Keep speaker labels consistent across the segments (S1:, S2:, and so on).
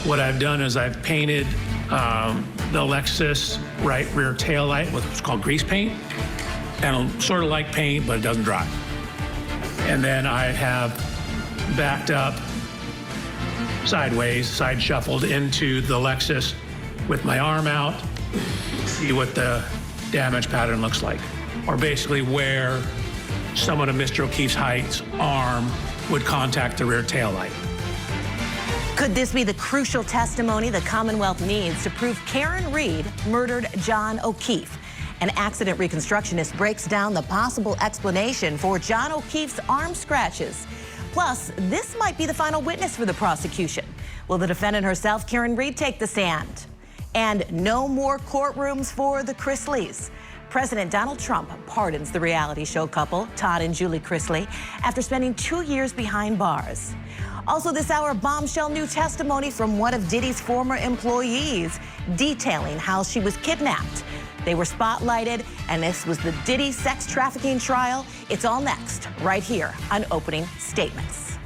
S1: What I've done is I've painted the Lexus right rear tail light with what's called grease paint, and sort of like paint, but it doesn't dry. And then I have backed up sideways, side shuffled into the Lexus with my arm out, see what the damage pattern looks like, or basically where someone of Mr. O'Keefe's height's arm would contact the rear tail light.
S2: Could this be the crucial testimony the Commonwealth needs to prove Karen Reed murdered John O'Keefe? An accident reconstructionist breaks down the possible explanation for John O'Keefe's arm scratches. Plus, this might be the final witness for the prosecution. Will the defendant herself, Karen Reed, take the stand? And no more courtrooms for the Chrisleys. President Donald Trump pardons the reality show couple, Todd and Julie Chrisley, after spending 2 years behind bars. Also this hour, bombshell new testimony from one of Diddy's former employees, detailing how she was kidnapped. They were spotlighted, and this was the Diddy sex trafficking trial. It's all next, right here on Opening Statements.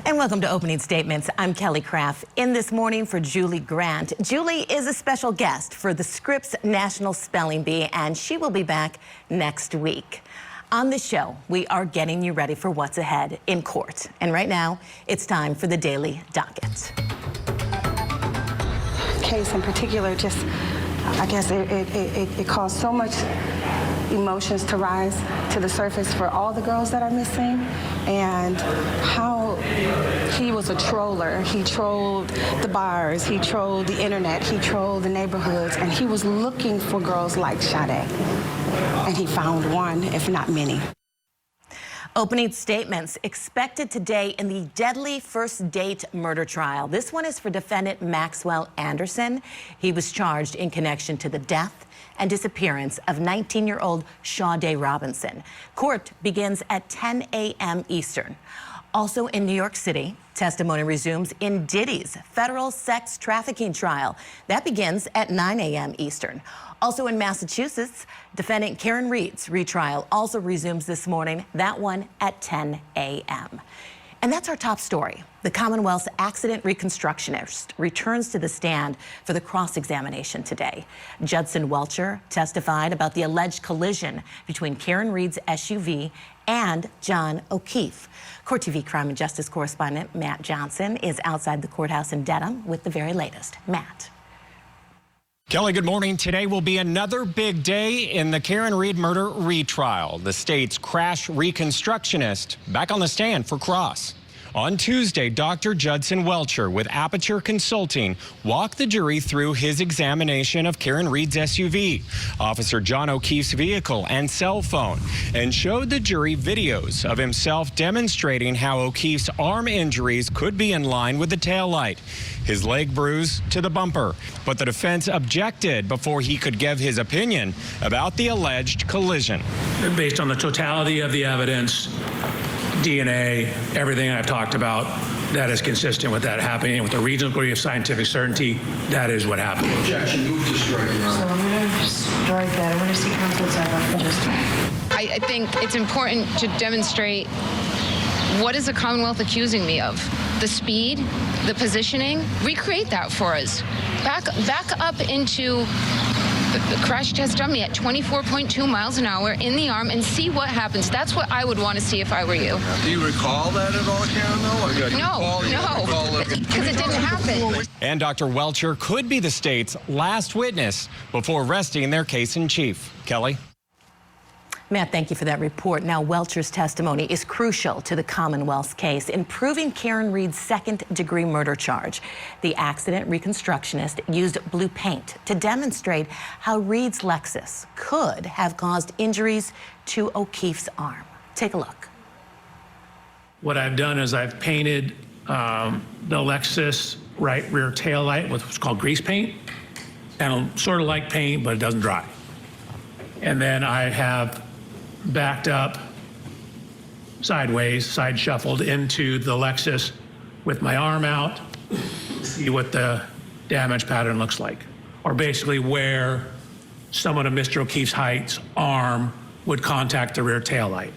S2: And welcome to Opening Statements. I'm Kelly Craft, in this morning for Julie Grant. Julie is a special guest for the Scripps National Spelling Bee, and she will be back next week. On the show, we are getting you ready for what's ahead in court. And right now, it's time for the Daily Docket.
S3: Case in particular, just, I guess it caused so much emotions to rise to the surface for all the girls that are missing, and how he was a troller. He trolled the bars, he trolled the internet, he trolled the neighborhoods, and he was looking for girls like Sade. And he found one, if not many.
S2: Opening statements expected today in the deadly first date murder trial. This one is for defendant Maxwell Anderson. He was charged in connection to the death and disappearance of 19-year-old Sade Robinson. Court begins at 10 a.m. Eastern. Also in New York City, testimony resumes in Diddy's federal sex trafficking trial. That begins at 9 a.m. Eastern. Also in Massachusetts, defendant Karen Reed's retrial also resumes this morning, that one at 10 a.m. And that's our top story. The Commonwealth's accident reconstructionist returns to the stand for the cross-examination today. Judson Welcher testified about the alleged collision between Karen Reed's SUV and John O'Keefe. Court TV crime and justice correspondent Matt Johnson is outside the courthouse in Dedham with the very latest. Matt.
S4: Kelly, good morning. Today will be another big day in the Karen Reed murder retrial. The state's crash reconstructionist back on the stand for cross. On Tuesday, Dr. Judson Welcher with Aperture Consulting walked the jury through his examination of Karen Reed's SUV, Officer John O'Keefe's vehicle, and cell phone, and showed the jury videos of himself demonstrating how O'Keefe's arm injuries could be in line with the taillight, his leg bruise to the bumper. But the defense objected before he could give his opinion about the alleged collision.
S1: Based on the totality of the evidence, DNA, everything I've talked about, that is consistent with that happening. With a reasonable degree of scientific certainty, that is what happened.
S5: Objection. Move to strike. So
S6: I'm going to strike that. I'm going to see counsel's side.
S7: I think it's important to demonstrate what is the Commonwealth accusing me of. The speed, the positioning, recreate that for us. Back up into the crash test dummy at 24.2 miles an hour in the arm and see what happens. That's what I would want to see if I were you.
S5: Do you recall that at all, Karen?
S7: No, because it didn't happen.
S4: And Dr. Welcher could be the state's last witness before resting their case in chief. Kelly?
S2: Matt, thank you for that report. Now, Welcher's testimony is crucial to the Commonwealth's case in proving Karen Reed's second-degree murder charge. The accident reconstructionist used blue paint to demonstrate how Reed's Lexus could have caused injuries to O'Keefe's arm. Take a look.
S1: What I've done is I've painted the Lexus right rear tail light with what's called grease paint, and sort of like paint, but it doesn't dry. And then I have backed up sideways, side shuffled into the Lexus with my arm out, see what the damage pattern looks like, or basically where someone of Mr. O'Keefe's height's arm would contact the rear tail light.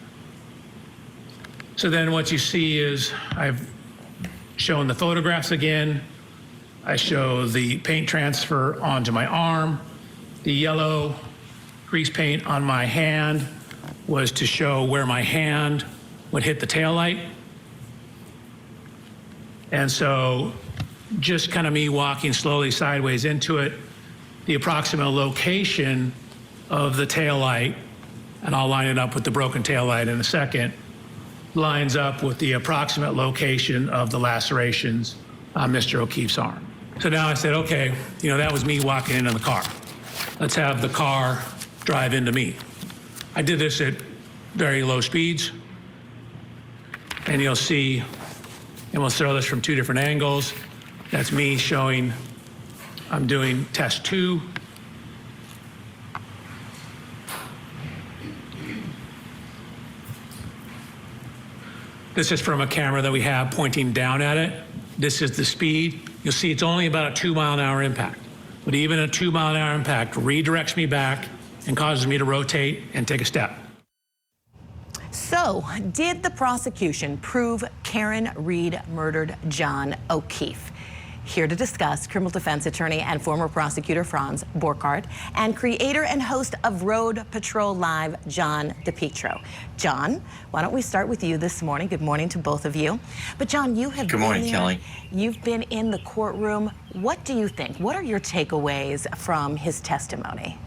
S1: So then what you see is I've shown the photographs again. I show the paint transfer onto my arm. The yellow grease paint on my hand was to show where my hand would hit the tail light. And so just kind of me walking slowly sideways into it, the approximate location of the tail light, and I'll line it up with the broken tail light in a second, lines up with the approximate location of the lacerations on Mr. O'Keefe's arm. So now I said, okay, you know, that was me walking into the car. Let's have the car drive into me. I did this at very low speeds, and you'll see, and we'll throw this from two different angles. That's me showing I'm doing test 2. This is from a camera that we have pointing down at it. This is the speed. You'll see it's only about a 2-mile-an-hour impact. But even a 2-mile-an-hour impact redirects me back and causes me to rotate and take a step.
S2: So, did the prosecution prove Karen Reed murdered John O'Keefe? Here to discuss, criminal defense attorney and former prosecutor Franz Borchardt and creator and host of Road Patrol Live, John DePietro. John, why don't we start with you this morning? Good morning to both of you. But John, you have
S8: Kelly.
S2: You've been in the courtroom. What do you think? What are your takeaways from his testimony?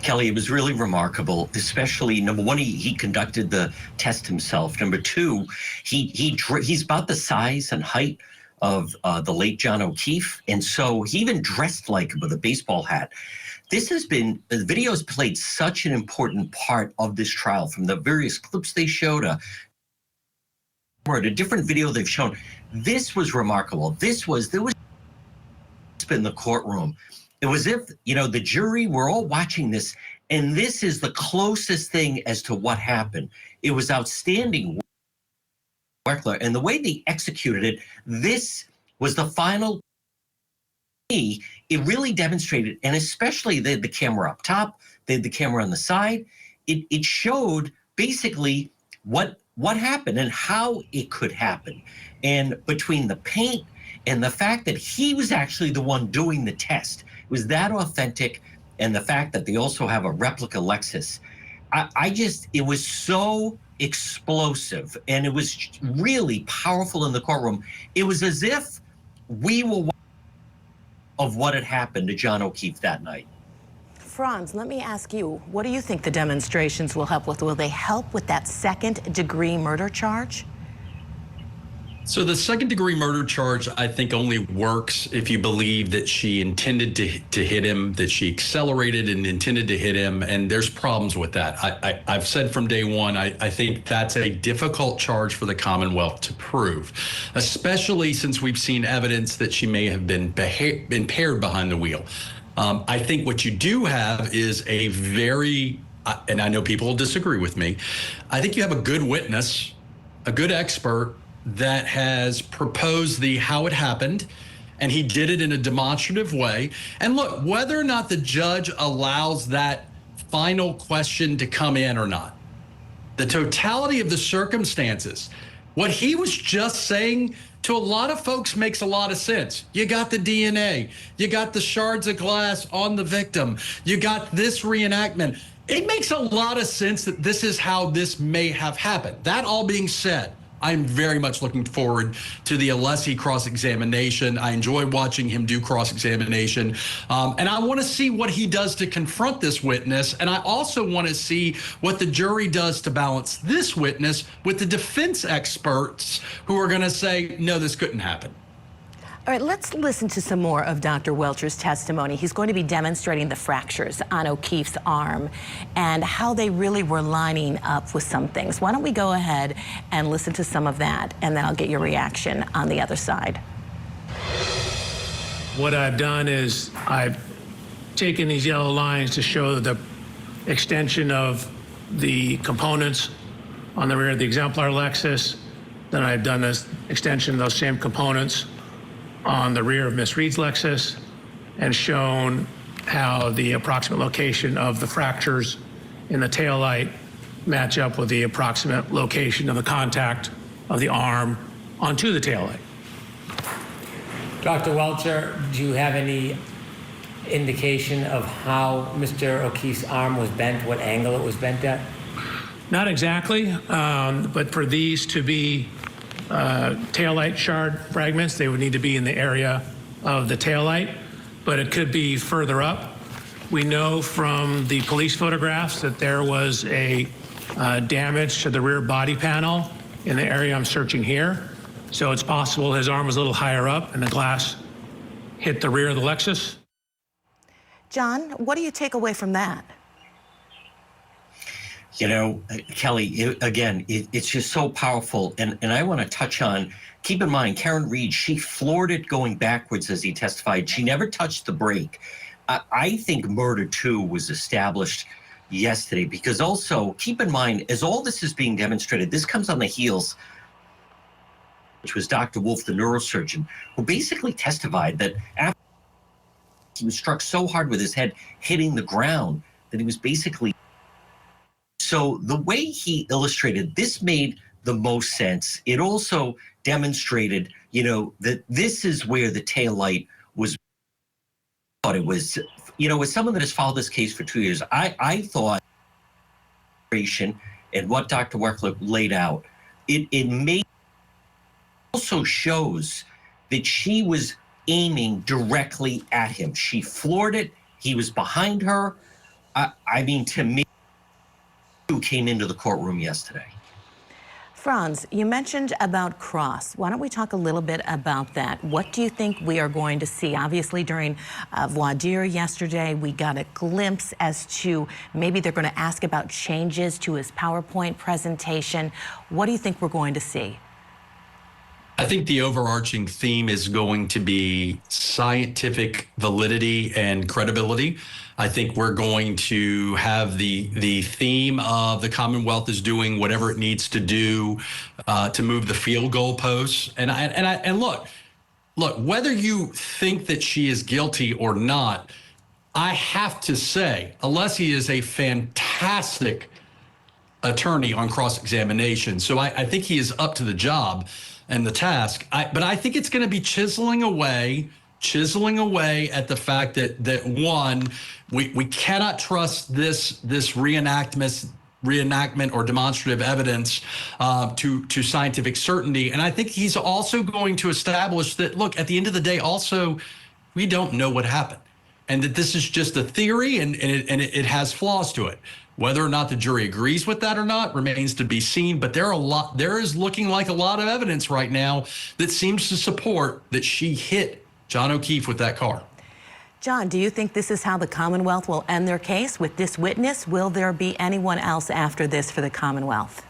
S8: Kelly, it was really remarkable, especially, number one, he conducted the test himself. Number two, he's about the size and height of the late John O'Keefe, and so he even dressed like him with a baseball hat. This has been, the video has played such an important part of this trial, from the various clips they showed, a different video they've shown. This was remarkable. There was in the courtroom. It was if, you know, the jury were all watching this, and this is the closest thing as to what happened. It was outstanding. And the way they executed it, this was the final. It really demonstrated, and especially they had the camera up top, they had the camera on the side. It showed basically what happened and how it could happen. And between the paint and the fact that he was actually the one doing the test, it was that authentic, and the fact that they also have a replica Lexus. It was so explosive, and it was really powerful in the courtroom. It was as if we were of what had happened to John O'Keefe that night.
S2: Franz, let me ask you, what do you think the demonstrations will help with? Will they help with that second-degree murder charge?
S9: So the second-degree murder charge, I think, only works if you believe that she intended to hit him, that she accelerated and intended to hit him, and there's problems with that. I've said from day one, I think that's a difficult charge for the Commonwealth to prove, especially since we've seen evidence that she may have been impaired behind the wheel. I think what you do have is a very, and I know people will disagree with me, I think you have a good witness, a good expert, that has proposed how it happened, and he did it in a demonstrative way. And look, whether or not the judge allows that final question to come in or not, the totality of the circumstances, what he was just saying to a lot of folks makes a lot of sense. You got the DNA, you got the shards of glass on the victim, you got this reenactment. It makes a lot of sense that this is how this may have happened. That all being said, I'm very much looking forward to the Alessi cross-examination. I enjoy watching him do cross-examination. And I want to see what he does to confront this witness. And I also want to see what the jury does to balance this witness with the defense experts who are going to say, no, this couldn't happen.
S2: All right, let's listen to some more of Dr. Welcher's testimony. He's going to be demonstrating the fractures on O'Keefe's arm and how they really were lining up with some things. Why don't we go ahead and listen to some of that, and then I'll get your reaction on the other side.
S1: What I've done is I've taken these yellow lines to show the extension of the components on the rear of the exemplar Lexus. Then I've done this extension of those same components on the rear of Miss Reed's Lexus, and shown how the approximate location of the fractures in the taillight match up with the approximate location of the contact of the arm onto the taillight.
S10: Dr. Welcher, do you have any indication of how Mr. O'Keefe's arm was bent, what angle it was bent at?
S1: Not exactly, but for these to be taillight shard fragments, they would need to be in the area of the taillight, but it could be further up. We know from the police photographs that there was a damage to the rear body panel in the area I'm searching here. So it's possible his arm was a little higher up and the glass hit the rear of the Lexus.
S2: John, what do you take away from that?
S8: You know, Kelly, it's just so powerful. And I want to touch on, keep in mind, Karen Reed, she floored it going backwards as he testified. She never touched the brake. I think murder, too, was established yesterday because also, keep in mind, as all this is being demonstrated, this comes on the heels, which was Dr. Wolf, the neurosurgeon, who basically testified that after he was struck so hard with his head hitting the ground that he was basically. So the way he illustrated this made the most sense. It also demonstrated, you know, that this is where the taillight was. But it was, you know, as someone that has followed this case for 2 years, I thought, and what Dr. Weckler laid out, it also shows that she was aiming directly at him. She floored it. He was behind her. I mean, to me, who came into the courtroom yesterday.
S2: Franz, you mentioned about cross. Why don't we talk a little bit about that? What do you think we are going to see? Obviously, during voir dire yesterday, we got a glimpse as to maybe they're going to ask about changes to his PowerPoint presentation. What do you think we're going to see?
S9: I think the overarching theme is going to be scientific validity and credibility. I think we're going to have the theme of the Commonwealth is doing whatever it needs to do to move the field goal posts. And look, whether you think that she is guilty or not, I have to say, Alessi is a fantastic attorney on cross-examination. So I think he is up to the job and the task. But I think it's going to be chiseling away at the fact that one, we cannot trust this reenactment or demonstrative evidence to scientific certainty. And I think he's also going to establish that, look, at the end of the day, also, we don't know what happened. And that this is just a theory and it has flaws to it. Whether or not the jury agrees with that or not remains to be seen. But there is looking like a lot of evidence right now that seems to support that she hit John O'Keefe with that car.
S2: John, do you think this is how the Commonwealth will end their case with this witness? Will there be anyone else after this for the Commonwealth?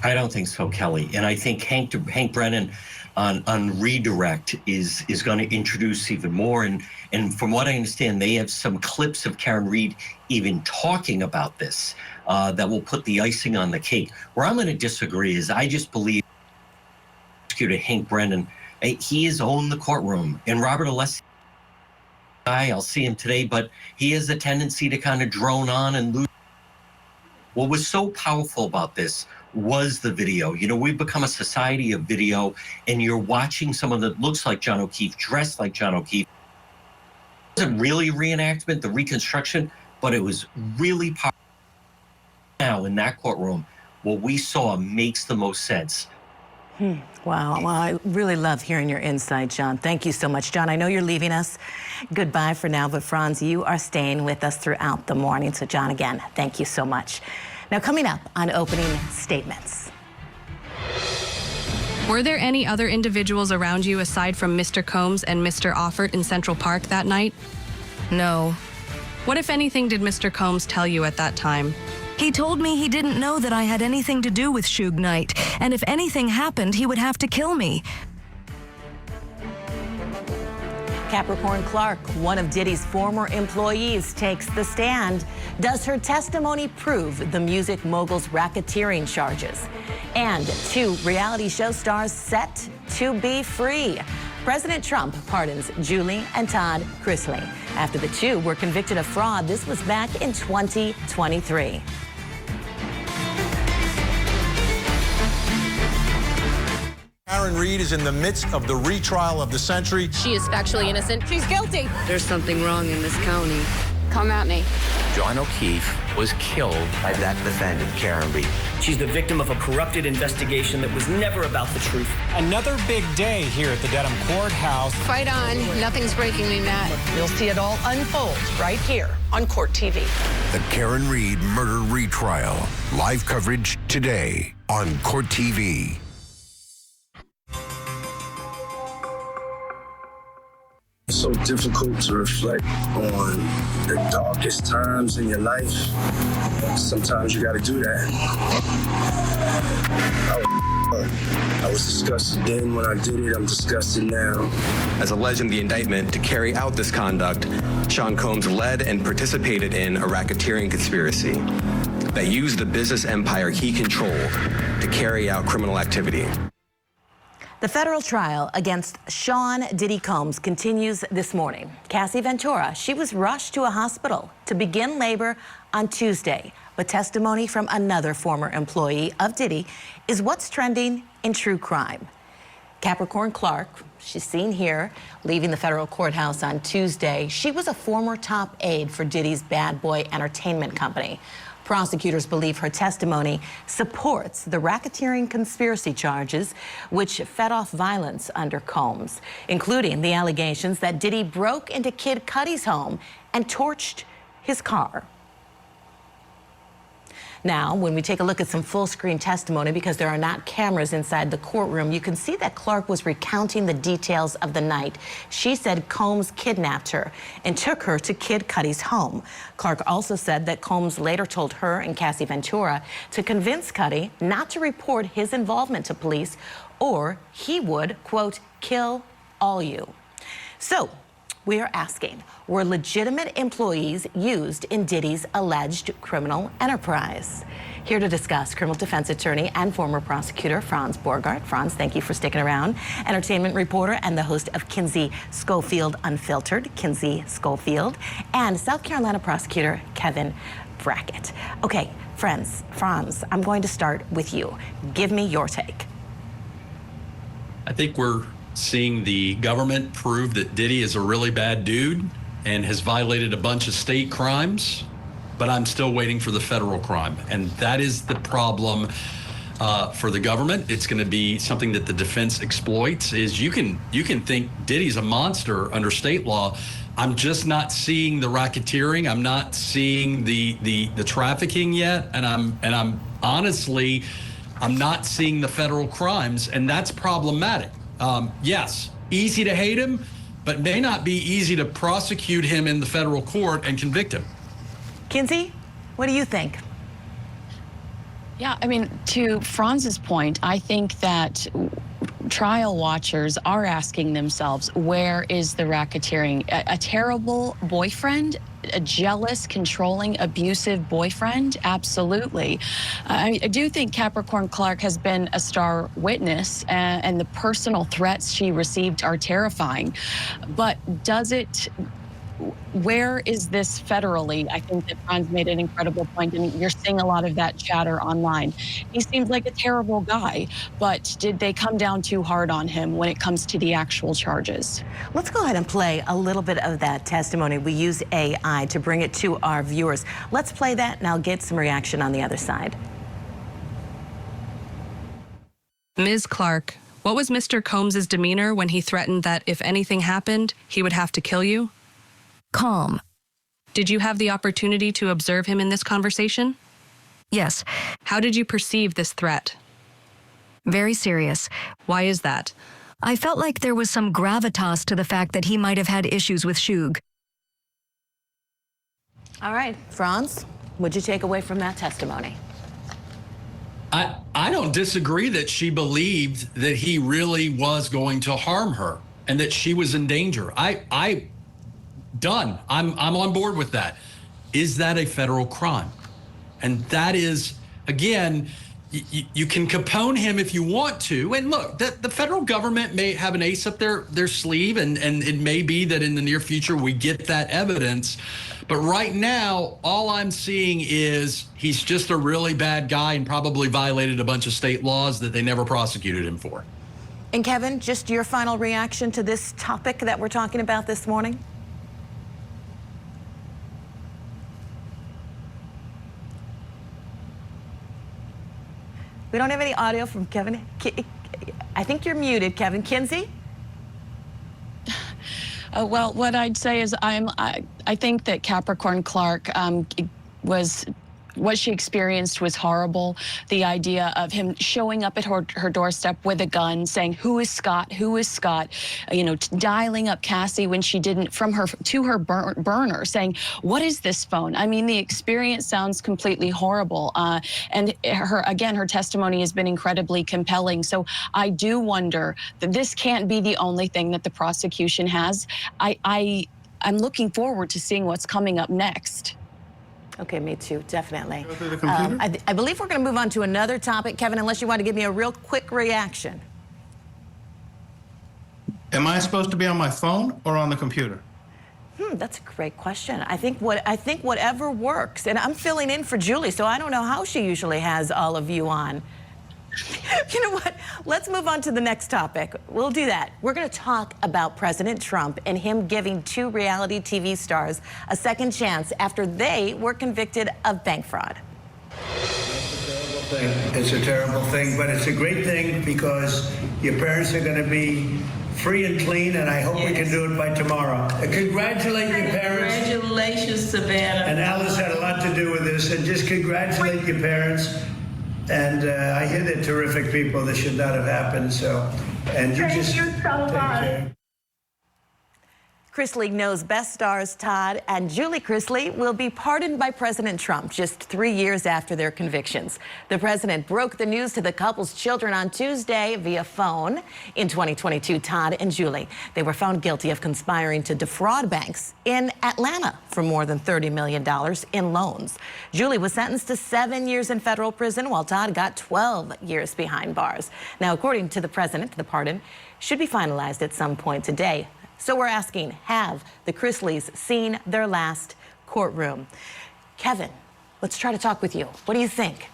S8: I don't think so, Kelly. And I think Hank Brennan on redirect is going to introduce even more. And from what I understand, they have some clips of Karen Reed even talking about this that will put the icing on the cake. Where I'm going to disagree is I just believe to Hank Brennan, he has owned the courtroom. And Robert Alessi, I'll see him today, but he has a tendency to kind of drone on and lose. What was so powerful about this was the video. You know, we've become a society of video, and you're watching someone that looks like John O'Keefe, dressed like John O'Keefe. It wasn't really reenactment, the reconstruction, but it was really powerful. Now, in that courtroom, what we saw makes the most sense.
S2: Wow. Well, I really love hearing your insight, John. Thank you so much. John, I know you're leaving us. Goodbye for now, but Franz, you are staying with us throughout the morning. So, John, again, thank you so much. Now, coming up on opening statements.
S11: Were there any other individuals around you aside from Mr. Combs and Mr. Offert in Central Park that night?
S12: No.
S11: What, if anything, did Mr. Combs tell you at that time?
S12: He told me he didn't know that I had anything to do with Suge Knight, and if anything happened, he would have to kill me.
S2: Capricorn Clark, one of Diddy's former employees, takes the stand. Does her testimony prove the music mogul's racketeering charges? And 2 reality show stars set to be free. President Trump pardons Julie and Todd Chrisley after the two were convicted of fraud. This was back in 2023.
S13: Karen Reed is in the midst of the retrial of the century.
S14: She is factually innocent. She's guilty.
S6: There's something wrong in this county.
S14: Come at me.
S15: John O'Keefe was killed by that defendant, Karen Reed.
S16: She's the victim of a corrupted investigation that was never about the truth.
S4: Another big day here at the Dedham Courthouse.
S7: Fight on. Nothing's breaking me, Matt.
S14: You'll see it all unfold right here on Court TV.
S17: The Karen Reed murder retrial. Live coverage today on Court TV.
S18: It's so difficult to reflect on the darkest times in your life. Sometimes you got to do that. I was disgusted then when I did it. I'm disgusted now.
S19: As alleged in the indictment, to carry out this conduct, Sean Combs led and participated in a racketeering conspiracy that used the business empire he controlled to carry out criminal activity.
S2: The federal trial against Sean Diddy Combs continues this morning. Cassie Ventura, she was rushed to a hospital to begin labor on Tuesday, but testimony from another former employee of Diddy is what's trending in true crime. Capricorn Clark, she's seen here, leaving the federal courthouse on Tuesday. She was a former top aide for Diddy's Bad Boy Entertainment Company. Prosecutors believe her testimony supports the racketeering conspiracy charges, which fed off violence under Combs, including the allegations that Diddy broke into Kid Cudi's home and torched his car. Now, when we take a look at some full-screen testimony, because there are not cameras inside the courtroom, you can see that Clark was recounting the details of the night. She said Combs kidnapped her and took her to Kid Cudi's home. Clark also said that Combs later told her and Cassie Ventura to convince Cudi not to report his involvement to police, or he would, quote, kill all you. So, we are asking, were legitimate employees used in Diddy's alleged criminal enterprise? Here to discuss, criminal defense attorney and former prosecutor Franz Borgart. Franz, thank you for sticking around. Entertainment reporter and the host of Kinsey Schofield Unfiltered, Kinsey Schofield, and South Carolina prosecutor Kevin Brackett. Okay, Franz, I'm going to start with you. Give me your take.
S9: I think we're seeing the government prove that Diddy is a really bad dude and has violated a bunch of state crimes, but I'm still waiting for the federal crime. And that is the problem for the government. It's going to be something that the defense exploits. Is you can think Diddy's a monster under state law. I'm just not seeing the racketeering. I'm not seeing the trafficking yet, and I'm honestly, I'm not seeing the federal crimes, and that's problematic. Yes, easy to hate him, but may not be easy to prosecute him in the federal court and convict him.
S2: Kinsey, what do you think?
S20: Yeah, I mean, to Franz's point, I think that trial watchers are asking themselves, where is the racketeering? A terrible boyfriend? A jealous, controlling, abusive boyfriend? Absolutely. I do think Capricorn Clark has been a star witness, and the personal threats she received are terrifying. But where is this federally? I think that Franz made an incredible point, and you're seeing a lot of that chatter online. He seems like a terrible guy, but did they come down too hard on him when it comes to the actual charges?
S2: Let's go ahead and play a little bit of that testimony. We use AI to bring it to our viewers. Let's play that, and I'll get some reaction on the other side.
S11: Ms. Clark, what was Mr. Combs' demeanor when he threatened that if anything happened, he would have to kill you?
S12: Calm.
S11: Did you have the opportunity to observe him in this conversation?
S12: Yes.
S11: How did you perceive this threat?
S12: Very serious.
S11: Why is that?
S12: I felt like there was some gravitas to the fact that he might have had issues with Shug.
S2: All right, Franz, what'd you take away from that testimony?
S9: I don't disagree that she believed that he really was going to harm her and that she was in danger. I'm on board with that. Is that a federal crime? And that is, again, you can Capone him if you want to. And look, the federal government may have an ace up their sleeve, and it may be that in the near future we get that evidence. But right now, all I'm seeing is he's just a really bad guy and probably violated a bunch of state laws that they never prosecuted him for.
S2: And Kevin, just your final reaction to this topic that we're talking about this morning? We don't have any audio from Kevin. I think you're muted, Kevin. Kinsey?
S20: Well, what I'd say is I think that Capricorn Clark what she experienced was horrible. The idea of him showing up at her doorstep with a gun, saying, "Who is Scott? Who is Scott?" You know, dialing up Cassie when she didn't, from her to her burner, saying, "What is this phone?" I mean, the experience sounds completely horrible. And her testimony has been incredibly compelling. So I do wonder that this can't be the only thing that the prosecution has. I'm looking forward to seeing what's coming up next.
S2: Okay, me too, definitely.
S21: Go through the computer?
S2: I believe we're going to move on to another topic, Kevin, unless you want to give me a real quick reaction.
S21: Am I supposed to be on my phone or on the computer?
S2: That's a great question. I think whatever works. And I'm filling in for Julie, so I don't know how she usually has all of you on. You know what? Let's move on to the next topic. We'll do that. We're going to talk about President Trump and him giving 2 reality TV stars a second chance after they were convicted of bank fraud.
S22: It's a terrible thing, but it's a great thing because your parents are going to be free and clean, and I hope we can do it by tomorrow. Congratulate your parents.
S23: Congratulations, Savannah.
S22: And Alice had a lot to do with this, and just congratulate your parents. And I hear they're terrific people. This should not have happened. So, and you just take care.
S2: Chrisley knows best stars Todd and Julie Chrisley will be pardoned by President Trump just 3 years after their convictions. The president broke the news to the couple's children on Tuesday via phone. In 2022, Todd and Julie, they were found guilty of conspiring to defraud banks in Atlanta for more than $30 million in loans. Julie was sentenced to 7 years in federal prison, while Todd got 12 years behind bars. Now, according to the president, the pardon should be finalized at some point today. So we're asking, have the Chrisleys seen their last courtroom? Kevin, let's try to talk with you. What do you think?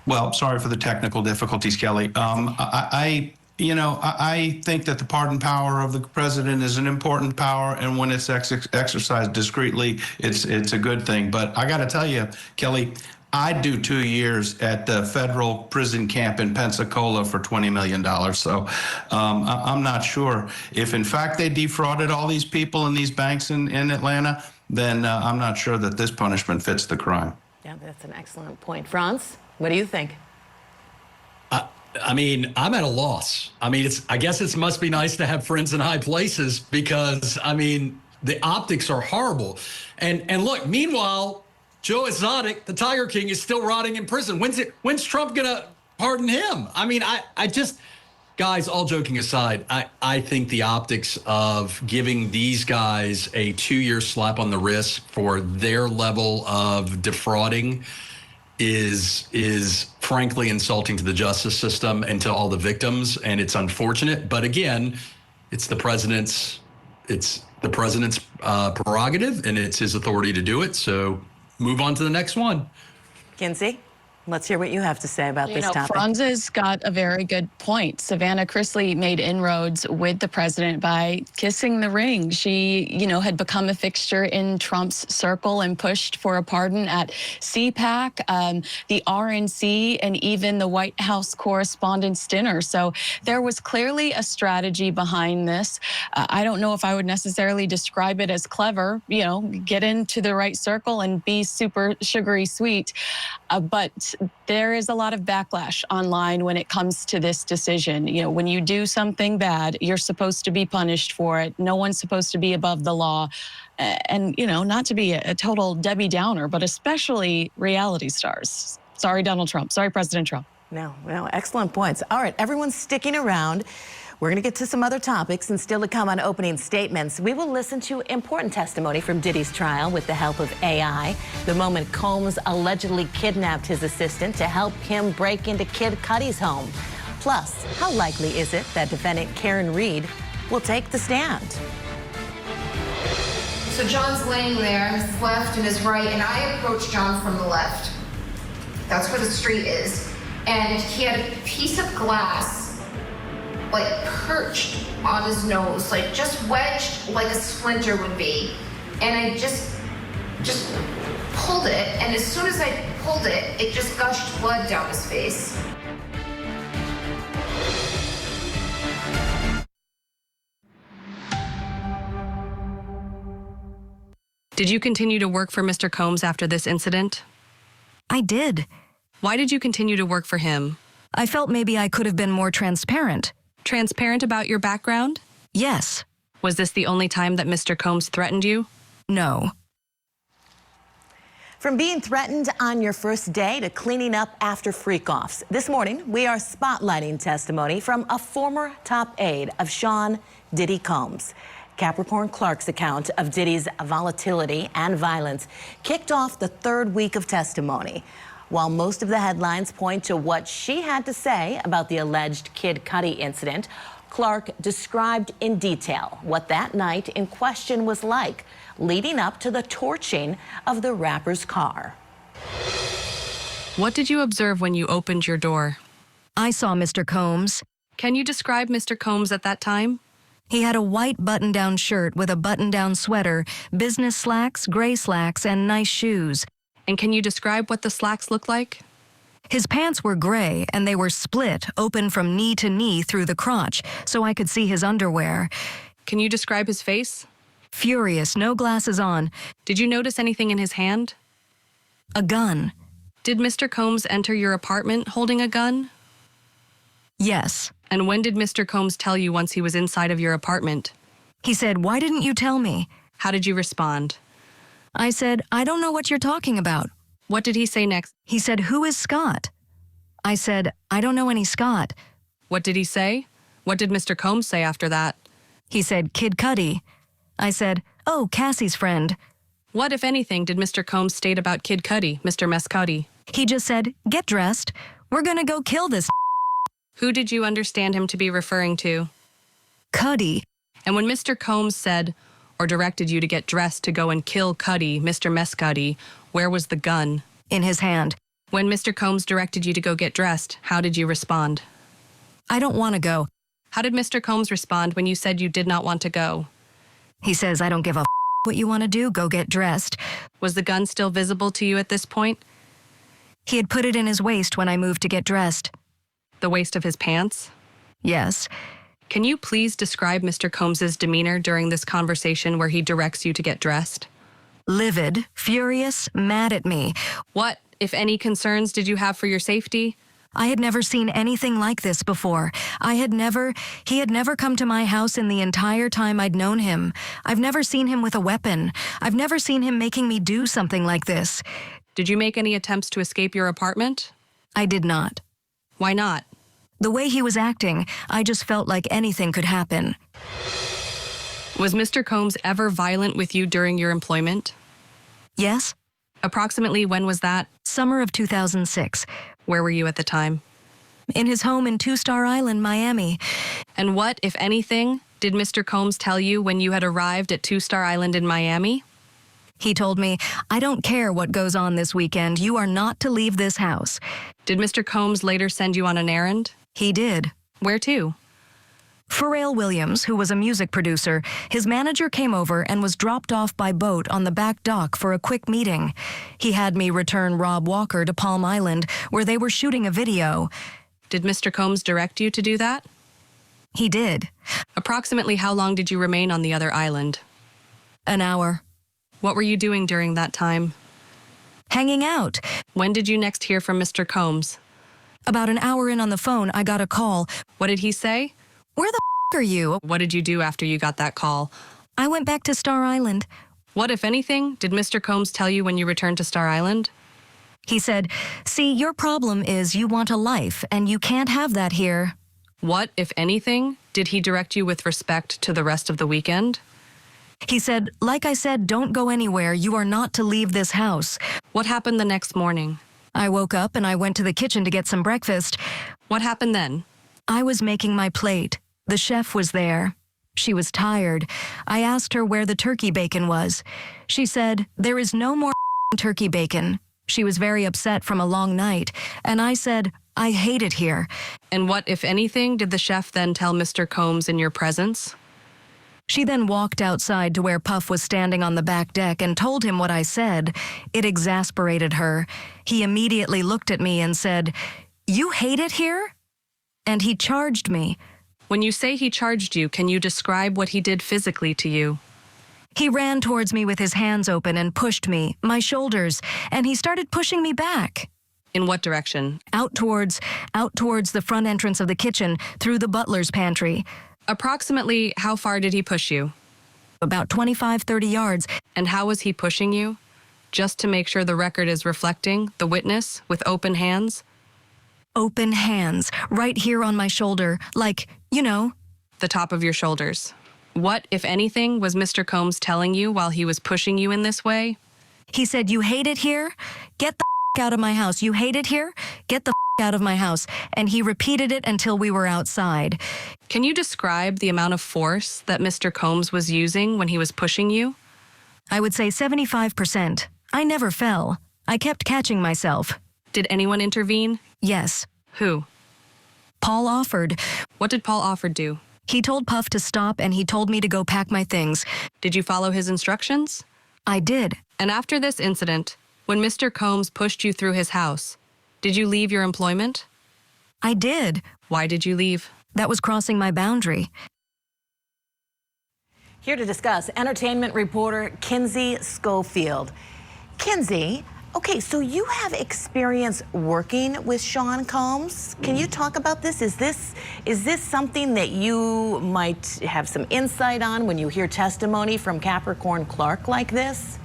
S21: Well, sorry for the technical difficulties, Kelly. I think that the pardon power of the president is an important power, and when it's exercised discreetly, it's a good thing. But I got to tell you, Kelly, I'd do 2 years at the federal prison camp in Pensacola for $20 million. So I'm not sure. If, in fact, they defrauded all these people in these banks in Atlanta, then I'm not sure that this punishment fits the crime.
S2: Yeah, that's an excellent point. Franz, what do you think?
S9: I mean, I'm at a loss. I mean, I guess it must be nice to have friends in high places because, I mean, the optics are horrible. And look, meanwhile, Joe Exotic, the Tiger King, is still rotting in prison. When's Trump gonna pardon him? I mean, I just, guys, all joking aside, I think the optics of giving these guys a 2-year slap on the wrist for their level of defrauding is frankly insulting to the justice system and to all the victims, and it's unfortunate. But again, it's the president's prerogative, and it's his authority to do it. So move on to the next one.
S2: Kinsey, let's hear what you have to say about this topic.
S20: Franz's got a very good point. Savannah Chrisley made inroads with the president by kissing the ring. She, had become a fixture in Trump's circle and pushed for a pardon at CPAC, the RNC, and even the White House Correspondents' Dinner. So there was clearly a strategy behind this. I don't know if I would necessarily describe it as clever, get into the right circle and be super sugary sweet. But there is a lot of backlash online when it comes to this decision. When you do something bad, you're supposed to be punished for it. No one's supposed to be above the law. And, not to be a total Debbie Downer, but especially reality stars. Sorry, Donald Trump. Sorry, President Trump.
S2: No, excellent points. All right, everyone's sticking around. We're going to get to some other topics, and still to come on opening statements, we will listen to important testimony from Diddy's trial with the help of AI. The moment Combs allegedly kidnapped his assistant to help him break into Kid Cudi's home. Plus, how likely is it that defendant Karen Reed will take the stand?
S3: So John's laying there, his left and his right, and I approached John from the left. That's where the street is. And he had a piece of glass, like perched on his nose, like just wedged like a splinter would be. And I just pulled it, and as soon as I pulled it, it just gushed blood down his face.
S11: Did you continue to work for Mr. Combs after this incident?
S12: I did.
S11: Why did you continue to work for him?
S12: I felt maybe I could have been more transparent.
S11: Transparent about your background?
S12: Yes.
S11: Was this the only time that Mr. Combs threatened you?
S12: No.
S2: From being threatened on your first day to cleaning up after freak-offs, this morning we are spotlighting testimony from a former top aide of Sean Diddy Combs. Capricorn Clark's account of Diddy's volatility and violence kicked off the third week of testimony. While most of the headlines point to what she had to say about the alleged Kid Cudi incident, Clark described in detail what that night in question was like, leading up to the torching of the rapper's car.
S11: What did you observe when you opened your door?
S12: I saw Mr. Combs.
S11: Can you describe Mr. Combs at that time?
S12: He had a white button-down shirt with a button-down sweater, business slacks, gray slacks, and nice shoes.
S11: And can you describe what the slacks look like?
S12: His pants were gray, and they were split, open from knee to knee through the crotch, so I could see his underwear.
S11: Can you describe his face?
S12: Furious, no glasses on.
S11: Did you notice anything in his hand?
S12: A gun.
S11: Did Mr. Combs enter your apartment holding a gun?
S12: Yes.
S11: And when did Mr. Combs tell you once he was inside of your apartment?
S12: He said, "Why didn't you tell me?"
S11: How did you respond?
S12: I said, "I don't know what you're talking about."
S11: What did he say next?
S12: He said, "Who is Scott?" I said, "I don't know any Scott."
S11: What did he say? What did Mr. Combs say after that?
S12: He said, "Kid Cudi." I said, "Oh, Cassie's friend."
S11: What, if anything, did Mr. Combs state about Kid Cudi, Mr. Mescudi?
S12: He just said, "Get dressed. We're gonna go kill this."
S11: Who did you understand him to be referring to?
S12: Cudi.
S11: And when Mr. Combs said or directed you to get dressed to go and kill Cudi, Mr. Mescudi, where was the gun?
S12: In his hand.
S11: When Mr. Combs directed you to go get dressed, how did you respond?
S12: I don't want to go.
S11: How did Mr. Combs respond when you said you did not want to go?
S12: He says, "I don't give a what you want to do, go get dressed."
S11: Was the gun still visible to you at this point?
S12: He had put it in his waist when I moved to get dressed.
S11: The waist of his pants?
S12: Yes.
S11: Can you please describe Mr. Combs's demeanor during this conversation where he directs you to get dressed?
S12: Livid, furious, mad at me.
S11: What, if any, concerns did you have for your safety?
S12: I had never seen anything like this before. He had never come to my house in the entire time I'd known him. I've never seen him with a weapon. I've never seen him making me do something like this.
S11: Did you make any attempts to escape your apartment?
S12: I did not.
S11: Why not?
S12: The way he was acting, I just felt like anything could happen.
S11: Was Mr. Combs ever violent with you during your employment?
S12: Yes.
S11: Approximately when was that?
S12: Summer of 2006.
S11: Where were you at the time?
S12: In his home in Two-Star Island, Miami.
S11: And what, if anything, did Mr. Combs tell you when you had arrived at Two-Star Island in Miami?
S12: He told me, "I don't care what goes on this weekend. You are not to leave this house."
S11: Did Mr. Combs later send you on an errand?
S12: He did.
S11: Where to?
S12: Pharrell Williams, who was a music producer, his manager came over and was dropped off by boat on the back dock for a quick meeting. He had me return Rob Walker to Palm Island, where they were shooting a video.
S11: Did Mr. Combs direct you to do that?
S12: He did.
S11: Approximately how long did you remain on the other island?
S12: An hour.
S11: What were you doing during that time?
S12: Hanging out.
S11: When did you next hear from Mr. Combs?
S12: About an hour in on the phone, I got a call.
S11: What did he say?
S12: "Where the are you?"
S11: What did you do after you got that call?
S12: I went back to Star Island.
S11: What, if anything, did Mr. Combs tell you when you returned to Star Island?
S12: He said, "See, your problem is you want a life, and you can't have that here."
S11: What, if anything, did he direct you with respect to the rest of the weekend?
S12: He said, like I said, don't go anywhere. You are not to leave this house.
S11: What happened the next morning?
S12: I woke up and I went to the kitchen to get some breakfast.
S11: What happened then?
S12: I was making my plate. The chef was there. She was tired. I asked her where the turkey bacon was. She said, there is no more turkey bacon. She was very upset from a long night. And I said, I hate it here.
S11: And what, if anything, did the chef then tell Mr. Combs in your presence?
S12: She then walked outside to where Puff was standing on the back deck and told him what I said. It exasperated her. He immediately looked at me and said, you hate it here? And he charged me.
S11: When you say he charged you, can you describe what he did physically to you?
S12: He ran towards me with his hands open and pushed me, my shoulders, and he started pushing me back.
S11: In what direction?
S12: Out towards the front entrance of the kitchen, through the butler's pantry.
S11: Approximately how far did he push you?
S12: About 25-30 yards.
S11: And how was he pushing you? Just to make sure the record is reflecting the witness with open hands?
S12: Open hands, right here on my shoulder, like, you know.
S11: The top of your shoulders. What, if anything, was Mr. Combs telling you while he was pushing you in this way?
S12: He said, you hate it here? Get the out of my house. You hate it here? Get the out of my house. And he repeated it until we were outside.
S11: Can you describe the amount of force that Mr. Combs was using when he was pushing you?
S12: I would say 75%. I never fell. I kept catching myself.
S11: Did anyone intervene?
S12: Yes.
S11: Who?
S12: Paul Offord.
S11: What did Paul Offord do?
S12: He told Puff to stop and he told me to go pack my things.
S11: Did you follow his instructions?
S12: I did.
S11: And after this incident, when Mr. Combs pushed you through his house, did you leave your employment?
S12: I did.
S11: Why did you leave?
S12: That was crossing my boundary.
S2: Here to discuss, entertainment reporter Kinsey Schofield. Kinsey, okay, so you have experience working with Sean Combs. Can you talk about this? Is this something that you might have some insight on when you hear testimony from Capricorn Clark like this?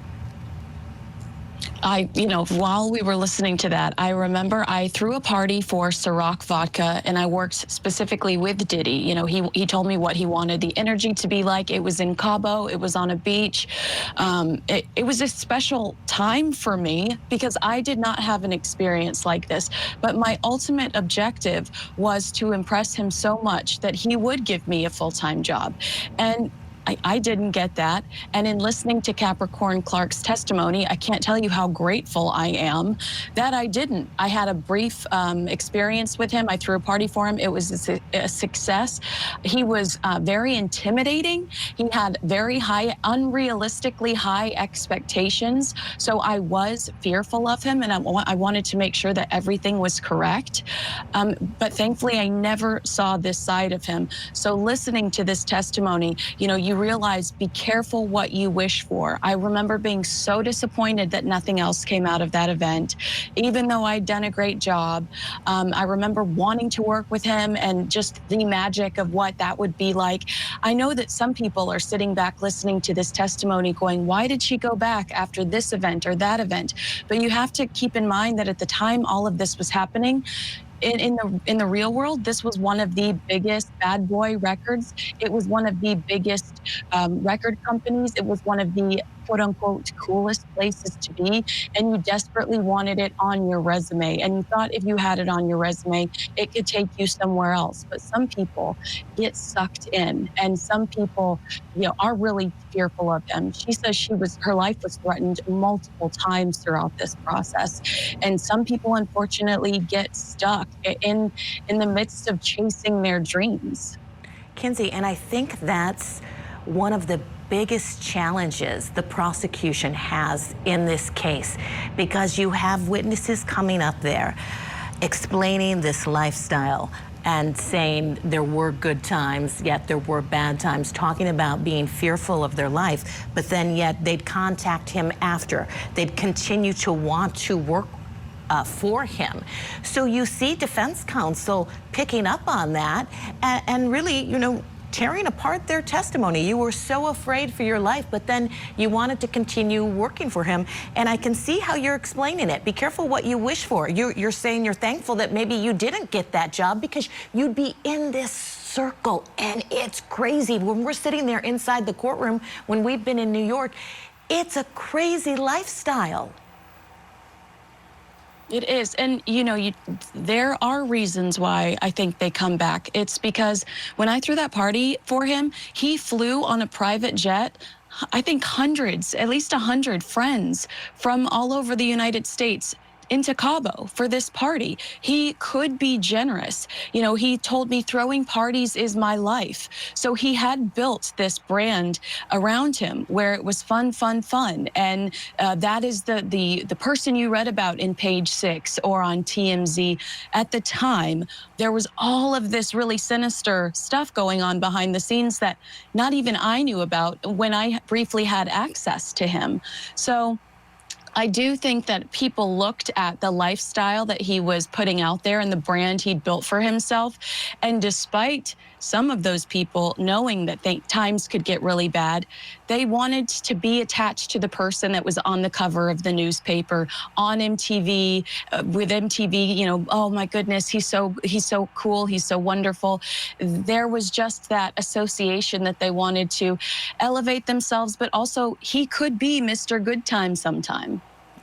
S20: While we were listening to that, I remember I threw a party for Ciroc vodka, and I worked specifically with Diddy. You know, he told me what he wanted the energy to be like. It was in Cabo. It was on a beach. It was a special time for me because I did not have an experience like this. But my ultimate objective was to impress him so much that he would give me a full-time job. And I didn't get that. And in listening to Capricorn Clark's testimony, I can't tell you how grateful I am that I didn't. I had a brief experience with him. I threw a party for him. It was a success. He was very intimidating. He had very high, unrealistically high expectations. So I was fearful of him, and I wanted to make sure that everything was correct. But thankfully, I never saw this side of him. So listening to this testimony, you realize, be careful what you wish for. I remember being so disappointed that nothing else came out of that event, even though I'd done a great job. I remember wanting to work with him and just the magic of what that would be like. I know that some people are sitting back listening to this testimony going, why did she go back after this event or that event? But you have to keep in mind that at the time all of this was happening, in the real world, this was one of the biggest bad boy records. It was one of the biggest record companies. It was one of the quote unquote coolest places to be, and you desperately wanted it on your resume, and you thought if you had it on your resume it could take you somewhere else. But some people get sucked in, and some people are really fearful of him. She says her life was threatened multiple times throughout this process, and some people unfortunately get stuck in the midst of chasing their dreams.
S2: Kinsey, and I think that's one of the biggest challenges the prosecution has in this case, because you have witnesses coming up there explaining this lifestyle and saying there were good times, yet there were bad times, talking about being fearful of their life, but then yet they'd contact him after. They'd continue to want to work for him. So you see defense counsel picking up on that and really, tearing apart their testimony. You were so afraid for your life, but then you wanted to continue working for him. And I can see how you're explaining it. Be careful what you wish for. You're saying you're thankful that maybe you didn't get that job because you'd be in this circle, and it's crazy. When we're sitting there inside the courtroom, when we've been in New York, it's a crazy lifestyle.
S20: It is. And, you know, there are reasons why I think they come back. It's because when I threw that party for him, he flew on a private jet. I think hundreds, at least 100 friends from all over the United States into Cabo for this party. He could be generous. You know, he told me throwing parties is my life. So he had built this brand around him where it was fun, fun, fun. And that is the person you read about in Page 6 or on TMZ. At the time, there was all of this really sinister stuff going on behind the scenes that not even I knew about when I briefly had access to him. So I do think that people looked at the lifestyle that he was putting out there and the brand he'd built for himself. And despite some of those people knowing that times could get really bad, they wanted to be attached to the person that was on the cover of the newspaper, on MTV, with MTV, you know, oh my goodness, he's so cool, he's so wonderful. There was just that association that they wanted to elevate themselves, but also he could be Mr. Good Time sometime.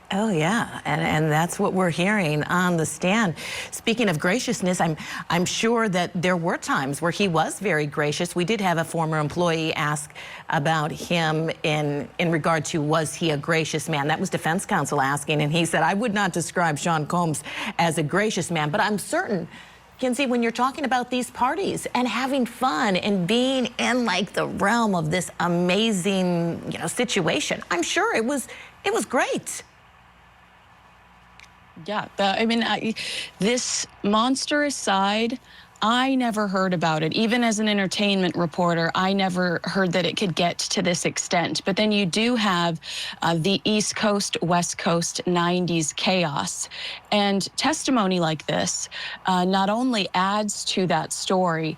S2: Oh, yeah, and that's what we're hearing on the stand. Speaking of graciousness, I'm sure that there were times where he was very gracious. We did have a former employee ask about him in regard to, was he a gracious man? That was defense counsel asking, and he said, I would not describe Sean Combs as a gracious man, but I'm certain, Kinsey, when you're talking about these parties and having fun and being in like the realm of this amazing, you know, situation, I'm sure it was great.
S20: Yeah, I mean, this monstrous side, I never heard about it. Even as an entertainment reporter, I never heard that it could get to this extent. But then you do have the East Coast, West Coast 90s chaos. And testimony like this not only adds to that story,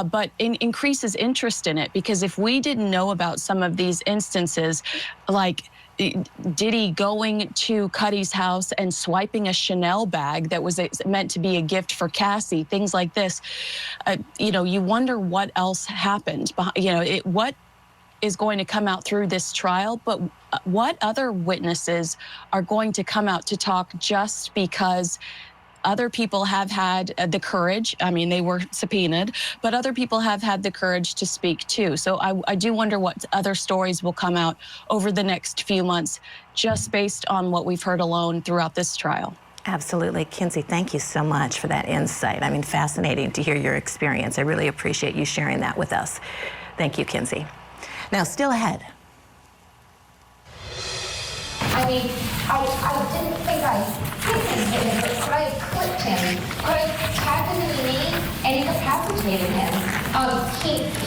S20: but increases interest in it. Because if we didn't know about some of these instances, like Diddy going to Cuddy's house and swiping a Chanel bag that was meant to be a gift for Cassie, things like this, you know, you wonder what else happened. You know, what is going to come out through this trial, but what other witnesses are going to come out to talk just because other people have had the courage. I mean, they were subpoenaed, but other people have had the courage to speak too. So I do wonder what other stories will come out over the next few months, just based on what we've heard alone throughout this trial.
S2: Absolutely. Kinsey, thank you so much for that insight. I mean, fascinating to hear your experience. I really appreciate you sharing that with us. Thank you, Kinsey. Now, still ahead.
S3: I mean, I didn't think I hit him, but could I have clipped him? Could I have tapped him in the knee and incapacitated him?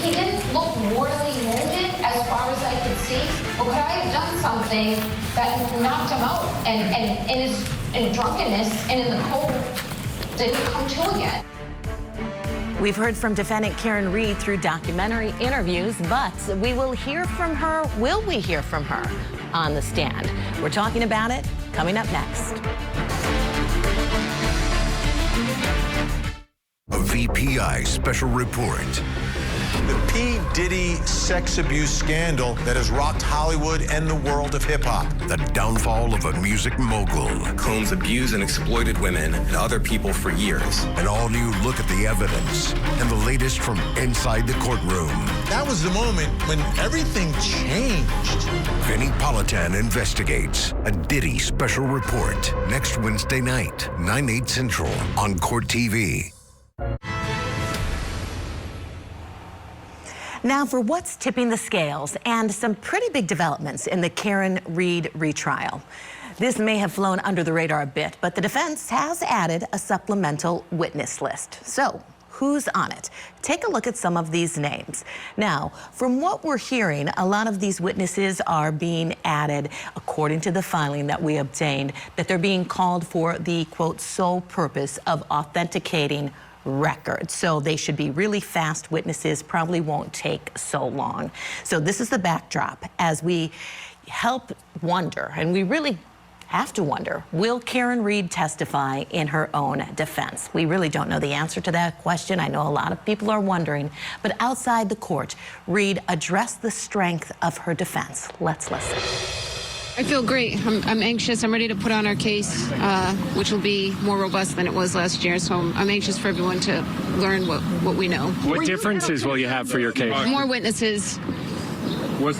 S3: He didn't look mortally wounded as far as I could see, but could I have done something that knocked him out and in drunkenness and in the cold didn't come to again?
S2: We've heard from defendant Karen Reed through documentary interviews, but we will hear from her. Will we hear from her on the stand? We're talking about it coming up next.
S17: A VPI special report.
S13: The P. Diddy sex abuse scandal that has rocked Hollywood and the world of hip-hop.
S17: The downfall of a music mogul.
S19: Combs abused and exploited women and other people for years.
S17: An all-new look at the evidence and the latest from inside the courtroom.
S13: That was the moment when everything changed.
S17: Vinnie Politan investigates. A Diddy special report. Next Wednesday night, 9/8 Central on Court TV.
S2: Now for what's tipping the scales and some pretty big developments in the Karen Reed retrial. This may have flown under the radar a bit, but the defense has added a supplemental witness list. So who's on it? Take a look at some of these names. Now, from what we're hearing, a lot of these witnesses are being added, according to the filing that we obtained, that they're being called for the, quote, sole purpose of authenticating record. So they should be really fast witnesses, probably won't take so long. So this is the backdrop as we help wonder, and we really have to wonder, will Karen Read testify in her own defense? We really don't know the answer to that question. I know a lot of people are wondering, but outside the court, Read addressed the strength of her defense. Let's listen.
S7: I feel great. I'm anxious. I'm ready to put on our case, which will be more robust than it was last year. So I'm anxious for everyone to learn what we know.
S4: What differences will you have for your case?
S7: More witnesses,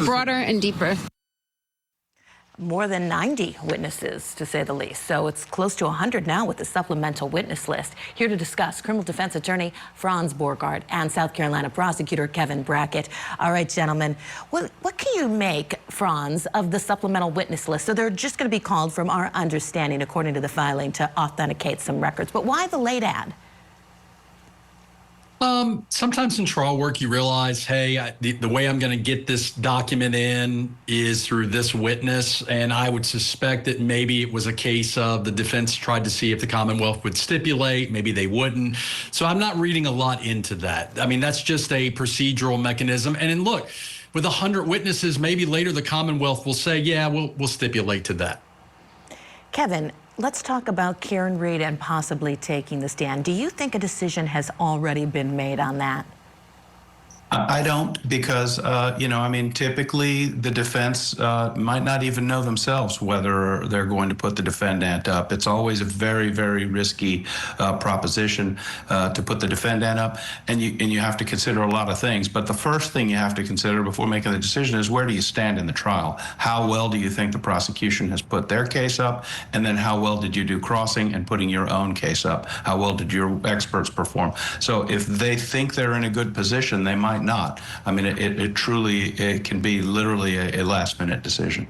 S7: broader and deeper.
S2: More than 90 witnesses, to say the least. So it's close to 100 now with the supplemental witness list. Here to discuss, criminal defense attorney Franz Borgard and South Carolina prosecutor Kevin Brackett. All right, gentlemen, what can you make, Franz, of the supplemental witness list? So they're just going to be called, from our understanding, according to the filing, to authenticate some records. But why the late ad?
S9: Sometimes in trial work, you realize, hey, the way I'm going to get this document in is through this witness. And I would suspect that maybe it was a case of the defense tried to see if the Commonwealth would stipulate. Maybe they wouldn't. So I'm not reading a lot into that. I mean, that's just a procedural mechanism. And then look, with 100 witnesses, maybe later the Commonwealth will say, yeah, we'll stipulate to that.
S2: Kevin, let's talk about Karen Read and possibly taking the stand. Do you think a decision has already been made on that?
S21: I don't, because, I mean, typically the defense might not even know themselves whether they're going to put the defendant up. It's always a very, very risky proposition to put the defendant up, and you have to consider a lot of things. But the first thing you have to consider before making the decision is, where do you stand in the trial? How well do you think the prosecution has put their case up? And then how well did you do crossing and putting your own case up? How well did your experts perform? So if they think they're in a good position, they might not. I mean, it truly can be literally a last-minute decision.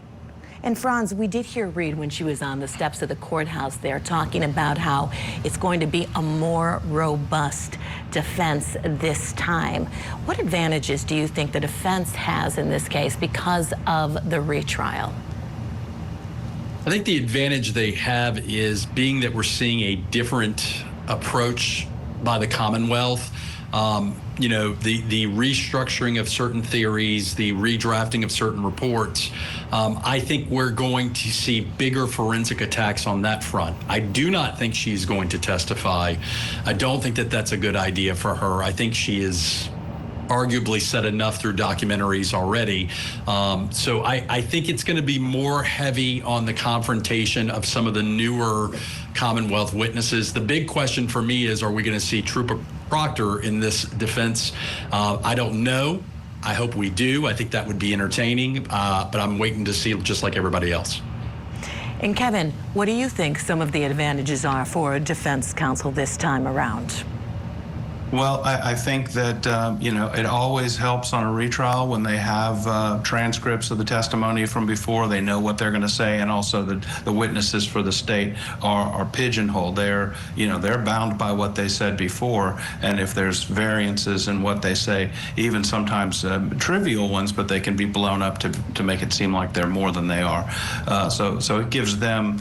S2: And Franz, we did hear Read when she was on the steps of the courthouse there talking about how it's going to be a more robust defense this time. What advantages do you think the defense has in this case because of the retrial?
S9: I think the advantage they have is being that we're seeing a different approach by the Commonwealth. The restructuring of certain theories, the redrafting of certain reports. I think we're going to see bigger forensic attacks on that front. I do not think she's going to testify. I don't think that that's a good idea for her. I think she is arguably said enough through documentaries already. So I think it's going to be more heavy on the confrontation of some of the newer Commonwealth witnesses. The big question for me is, are we going to see Trooper Proctor in this defense? I don't know. I hope we do. I think that would be entertaining, but I'm waiting to see, just like everybody else.
S2: And Kevin, what do you think some of the advantages are for defense counsel this time around?
S21: Well, I think that, it always helps on a retrial when they have transcripts of the testimony from before. They know what they're going to say, and also the witnesses for the state are pigeonholed. They're bound by what they said before, and if there's variances in what they say, even sometimes trivial ones, but they can be blown up to make it seem like they're more than they are. So it gives them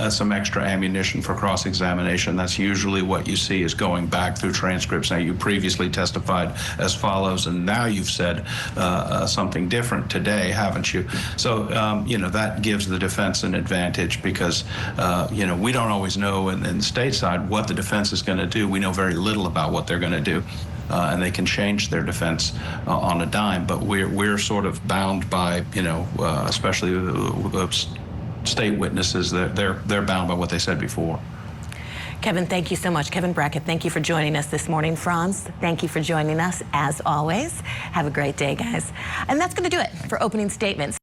S21: some extra ammunition for cross-examination. That's usually what you see, is going back through transcripts. Now, you previously testified as follows, and now you've said something different today, haven't you? So, that gives the defense an advantage because, we don't always know in the state side what the defense is going to do. We know very little about what they're going to do. And they can change their defense on a dime, but we're sort of bound by, especially the state witnesses, they're bound by what they said before.
S2: Kevin, thank you so much. Kevin Brackett, thank you for joining us this morning. Franz, thank you for joining us as always. Have a great day, guys. And that's going to do it for opening statements.